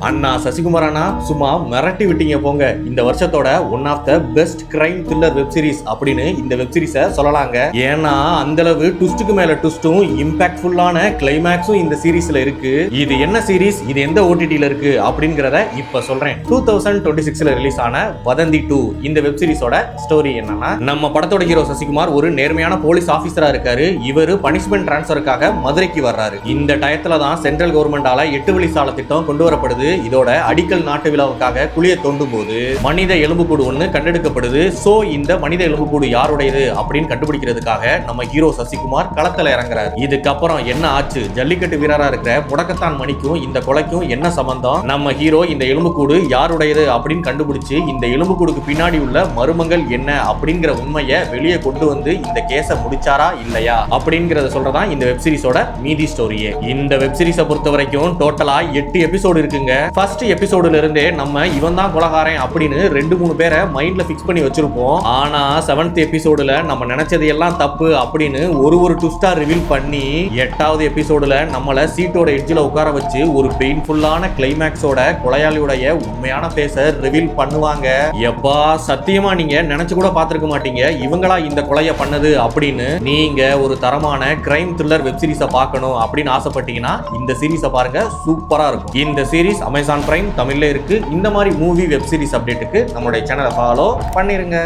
அண்ணா சசிகுமார் அண்ணா சும்மா மிரட்டி விட்டீங்க போங்க. இந்த வருஷத்தோட one of the best crime thriller web series அப்படின்னு இந்த வெப் சீரிஸை சொல்லலாங்க. ஏன்னா அந்த அளவு ட்விஸ்டுக்கு மேல ட்விஸ்டும் இம்பாக்ட்ஃபுல்லான கிளைமேக்ஸும் இந்த சீரிஸ்ல இருக்கு. இது என்ன சீரிஸ், இது எந்த ஓடிடில இருக்கு அப்படிங்கறத இப்ப சொல்றேன். 2026ல ரிலீஸ் ஆன வதந்தி 2 இந்த வெப் சீரிஸோட ஸ்டோரி என்னன்னா, நம்ம படத்தோட ஹீரோ சசிகுமார் ஒரு நேர்மையான போலீஸ் ஆபீசரா இருக்காரு. இவரு பனிஷ்மெண்ட் டிரான்ஸ்ஃபருக்காக மதுரைக்கு வர்றாரு. இந்த டயத்துல தான் சென்ட்ரல் கவர்மெண்டால 8 வழி சாலை திட்டம் கொண்டு வரப்படுது. இதோட அடிக்கல் நாட்டு விழாவுக்காக குழியை தோண்டும் போது மனித எலும்புக்கூடு ஒண்ணு கண்டெடுக்கப்படுது. சோ இந்த மனித எலும்புக்கூடு யாருடையது அப்படின்னு கண்டுபிடிக்கிறதுக்காக நம்ம ஹீரோ சசிகுமார் களத்துல இறங்குறாரு. இதுக்கப்புறம் என்ன ஆச்சு, ஜல்லிக்கட்டு வீரரா இருக்கிற முடக்கத்தான் மணிக்கும் இந்த கொலைக்கும் என்ன சம்பந்தம், நம்ம ஹீரோ இந்த எலும்புக்கூடு யாருடையது அப்படின்னு கண்டுபிடிச்சு இந்த எலும்புக்கூடுக்கு பின்னாடி உள்ள மர்மங்கள் என்ன அப்படிங்கிற உண்மையை வெளியே கொண்டு வந்து இந்த கேஸை முடிச்சாரா இல்லையா அப்படிங்கறத சொல்றதா இந்த வெப் சீரிஸோட மீதி ஸ்டோரியே. இந்த வெப் சீரிஸை பொறுத்த வரைக்கும் டோட்டலா 8 எபிசோடு இருக்குங்க. ஃபர்ஸ்ட் எபிசோடுல இருந்தே நம்ம இவன் தான் கொலகாரன் அப்படின்னு 2-3 பேரை மைண்ட்ல ஃபிக்ஸ் பண்ணி வச்சிருப்போம். ஆனா 7th எபிசோடுல நம்ம நினைச்சது எல்லாம் தப்பு அப்படின்னு ஒரு ட்விஸ்டா ரிவீல் பண்ணி 8வது எபிசோடுல நம்மள சீட்டோட எட்ஜ்ல உட்கார வச்சு ஒரு பெயின்ஃபுல்லான கிளைமேக்ஸோட கொலையாளியுடைய உண்மையான ஃபேஸை ரிவீல் பண்ணுவாங்க. எப்பா சத்தியமா நீங்க நினைச்சு கூட பார்த்திருக்க மாட்டீங்க இவங்களா இந்த கொலையை பண்ணது அப்படின்னு. நீங்க ஒரு தரமான கிரைம் த்ரில்லர் வெப் சீரிஸை பார்க்கணும் அப்படின்னு ஆசைப்பட்டீங்கன்னா இந்த சீரிஸை பாருங்க, சூப்பரா இருக்கும். இந்த சீரிஸ் அமேசான் பிரைம் தமிழ்ல இருக்கு. இந்த மாதிரி மூவி வெப் சீரிஸ் அப்டேட்டுக்கு நம்மளுடைய சேனலை ஃபாலோ பண்ணிருங்க.